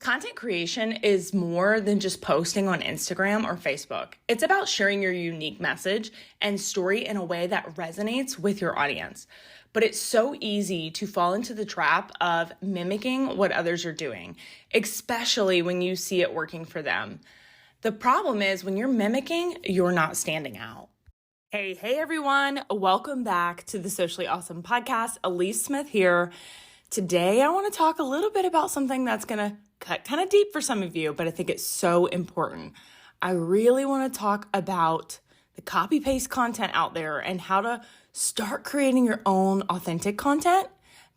Content creation is more than just posting on Instagram or Facebook. It's about sharing your unique message and story in a way that resonates with your audience. But it's so easy to fall into the trap of mimicking what others are doing, especially when you see it working for them. The problem is when you're mimicking, you're not standing out. Hey everyone. Welcome back to the Socially Ausome Podcast. Alyece Smith here. Today, I want to talk a little bit about something that's going to cut kind of deep for some of you, but I think it's so important. I really want to talk about the copy-paste content out there and how to start creating your own authentic content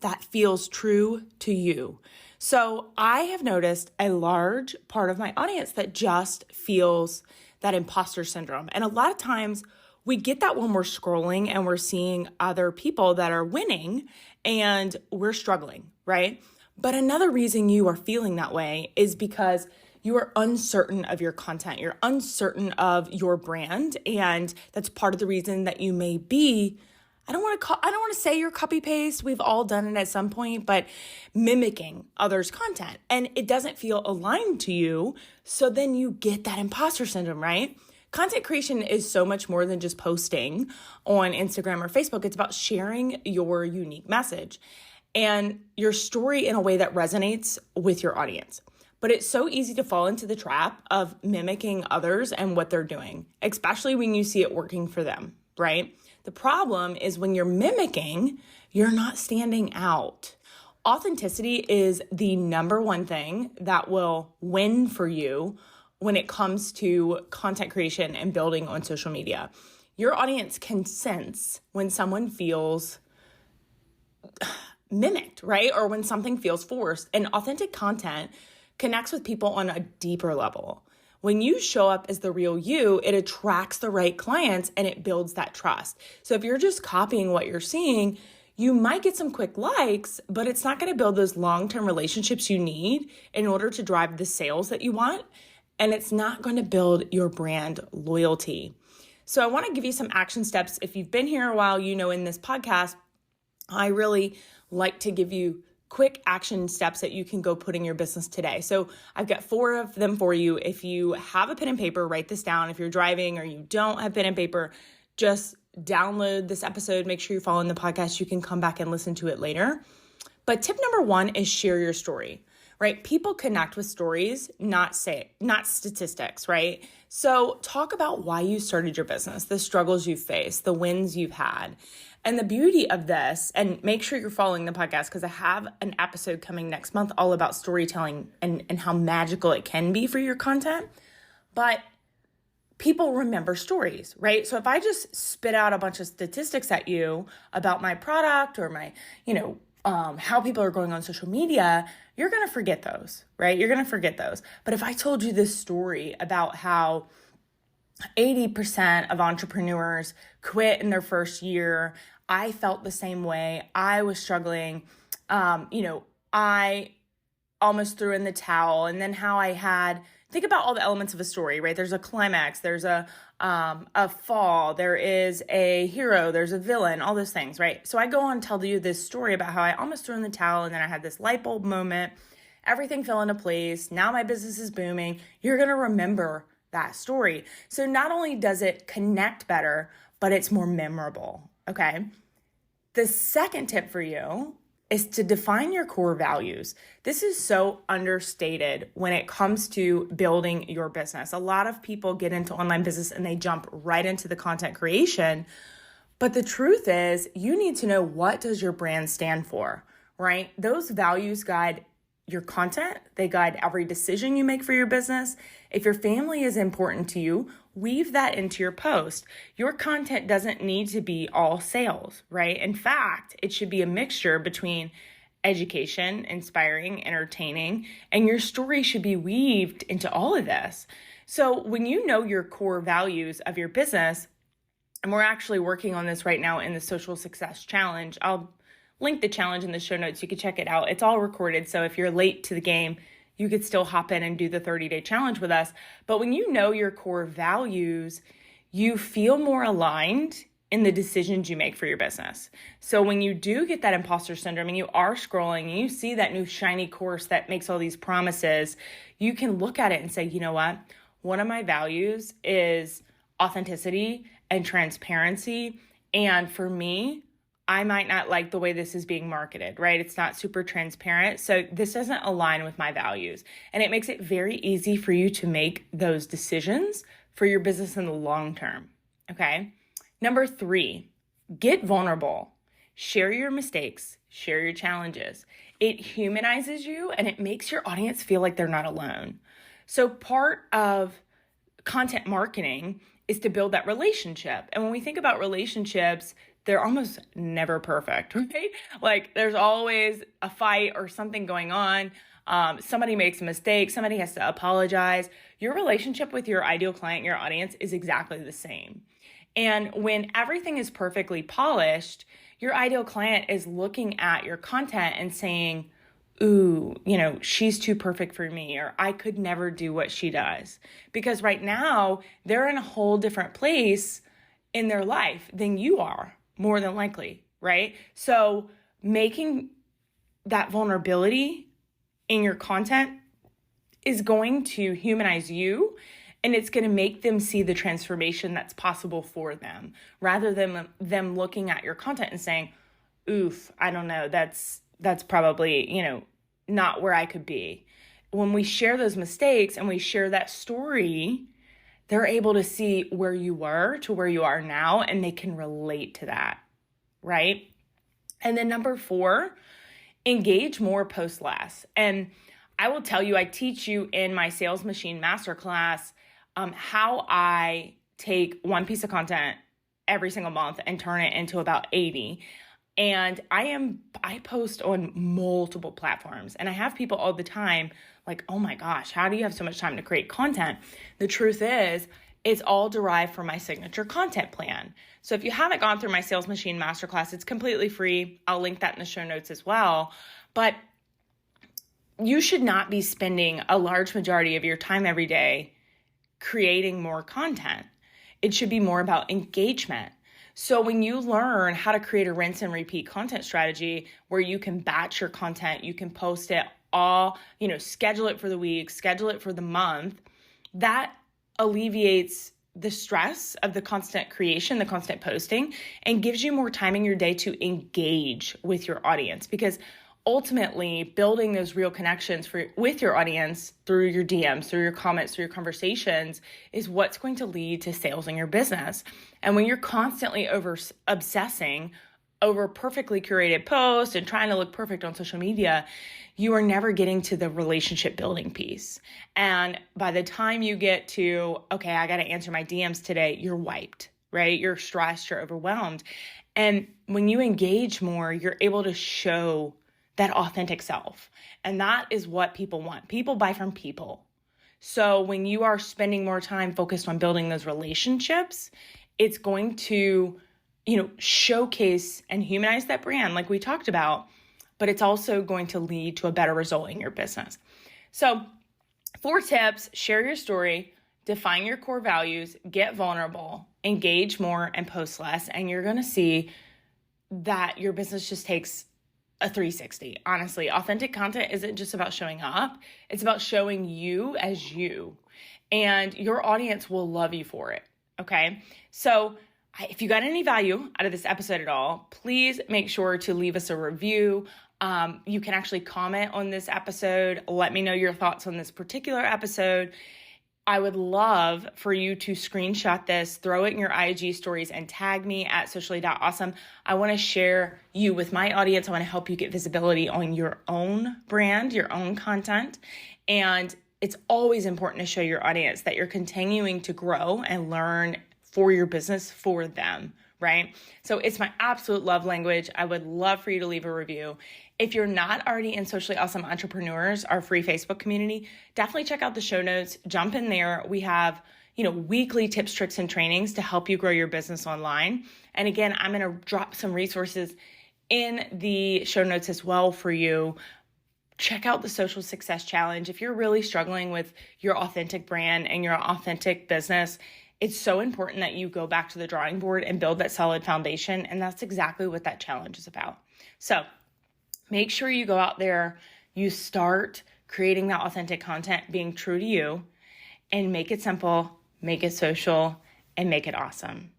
that feels true to you. So I have noticed a large part of my audience that just feels that imposter syndrome. And a lot of times we get that when we're scrolling and we're seeing other people that are winning and we're struggling, right? But another reason you are feeling that way is because you are uncertain of your content. You're uncertain of your brand. And that's part of the reason that you may be, I don't want to say you're copy paste. We've all done it at some point, but mimicking others' content. And it doesn't feel aligned to you. So then you get that imposter syndrome, right? Content creation is so much more than just posting on Instagram or Facebook. It's about sharing your unique message and your story in a way that resonates with your audience. But it's so easy to fall into the trap of mimicking others and what they're doing, especially when you see it working for them, right? The problem is when you're mimicking, you're not standing out. Authenticity is the number one thing that will win for you when it comes to content creation and building on social media. Your audience can sense when someone feels mimicked, right? Or when something feels forced. And authentic content connects with people on a deeper level. When you show up as the real you, it attracts the right clients and it builds that trust. So if you're just copying what you're seeing, you might get some quick likes, but it's not going to build those long-term relationships you need in order to drive the sales that you want. And it's not going to build your brand loyalty. So I want to give you some action steps. If you've been here a while, you know in this podcast, I really like to give you quick action steps that you can go put in your business today. So I've got 4 of them for you. If you have a pen and paper, write this down. If you're driving or you don't have pen and paper, just download this episode. Make sure you're following the podcast. You can come back and listen to it later. But tip number 1 is share your story. Right? People connect with stories, not statistics, right? So talk about why you started your business, the struggles you've faced, the wins you've had. And the beauty of this, and make sure you're following the podcast because I have an episode coming next month all about storytelling and how magical it can be for your content. But people remember stories, right? So if I just spit out a bunch of statistics at you about my product or my, how people are going on social media, you're going to forget those, right? You're going to forget those. But if I told you this story about how 80% of entrepreneurs quit in their first year, I felt the same way. I was struggling. I almost threw in the towel. And then how I had, think about all the elements of a story, right? There's a climax, there's a fall, there is a hero, there's a villain, all those things, right? So I go on and tell you this story about how I almost threw in the towel and then I had this light bulb moment, everything fell into place, now my business is booming. You're going to remember that story. So not only does it connect better, but it's more memorable, okay? The second tip for you is to define your core values. This is so understated when it comes to building your business. A lot of people get into online business and they jump right into the content creation. But the truth is you need to know, what does your brand stand for, right? Those values guide your content. They guide every decision you make for your business. If your family is important to you, weave that into your post. Your content doesn't need to be all sales, right? In fact, it should be a mixture between education, inspiring, entertaining, and your story should be weaved into all of this. So when you know your core values of your business, and we're actually working on this right now in the Social Success Challenge. I'll link the challenge in the show notes. You can check it out. It's all recorded. So if you're late to the game, you could still hop in and do the 30-day challenge with us. But when you know your core values, you feel more aligned in the decisions you make for your business. So when you do get that imposter syndrome and you are scrolling and you see that new shiny course that makes all these promises, you can look at it and say, you know what? One of my values is authenticity and transparency. And for me, I might not like the way this is being marketed, right? It's not super transparent. So this doesn't align with my values. And it makes it very easy for you to make those decisions for your business in the long term, okay? Number 3, get vulnerable. Share your mistakes, share your challenges. It humanizes you and it makes your audience feel like they're not alone. So part of content marketing is to build that relationship. And when we think about relationships, they're almost never perfect, right? Like there's always a fight or something going on. Somebody makes a mistake, somebody has to apologize. Your relationship with your ideal client, your audience, is exactly the same. And when everything is perfectly polished, your ideal client is looking at your content and saying, ooh, she's too perfect for me, or I could never do what she does. Because right now, they're in a whole different place in their life than you are, more than likely, right? So making that vulnerability in your content is going to humanize you, and it's going to make them see the transformation that's possible for them, rather than them looking at your content and saying, oof, I don't know, that's probably, not where I could be. When we share those mistakes and we share that story, they're able to see where you were to where you are now, and they can relate to that, right? And then number 4, engage more, post less. And I will tell you, I teach you in my Sales Machine Masterclass how I take one piece of content every single month and turn it into about 80. And I post on multiple platforms, and I have people all the time like, oh my gosh, how do you have so much time to create content? The truth is, it's all derived from my signature content plan. So if you haven't gone through my Sales Machine Masterclass, it's completely free. I'll link that in the show notes as well. But you should not be spending a large majority of your time every day creating more content. It should be more about engagement. So when you learn how to create a rinse and repeat content strategy where you can batch your content, you can post it all, schedule it for the week, schedule it for the month, that alleviates the stress of the constant creation, the constant posting, and gives you more time in your day to engage with your audience. Because ultimately, building those real connections with your audience through your DMs, through your comments, through your conversations is what's going to lead to sales in your business. And when you're constantly obsessing over perfectly curated posts and trying to look perfect on social media, you are never getting to the relationship building piece. And by the time you get to, okay, I got to answer my DMs today, you're wiped, right? You're stressed, you're overwhelmed. And when you engage more, you're able to show that authentic self. And that is what people want. People buy from people. So when you are spending more time focused on building those relationships, it's going to, showcase and humanize that brand like we talked about, but it's also going to lead to a better result in your business. So 4 tips: share your story, define your core values, get vulnerable, engage more, and post less. And you're going to see that your business just takes a 360. Honestly, authentic content isn't just about showing up. It's about showing you as you, and your audience will love you for it. Okay. So if you got any value out of this episode at all, please make sure to leave us a review. You can actually comment on this episode. Let me know your thoughts on this particular episode. I would love for you to screenshot this, throw it in your IG stories, and tag me at socially.awesome. I want to share you with my audience. I want to help you get visibility on your own brand, your own content. And it's always important to show your audience that you're continuing to grow and learn for your business for them, right? So it's my absolute love language. I would love for you to leave a review. If you're not already in Socially Awesome Entrepreneurs, our free Facebook community, definitely check out the show notes. Jump in there. We have, weekly tips, tricks, and trainings to help you grow your business online. And again, I'm going to drop some resources in the show notes as well for you. Check out the Social Success Challenge. If you're really struggling with your authentic brand and your authentic business, It's so important that you go back to the drawing board and build that solid foundation. And that's exactly what that challenge is about. So make sure you go out there, you start creating that authentic content, being true to you, and make it simple, make it social, and make it awesome.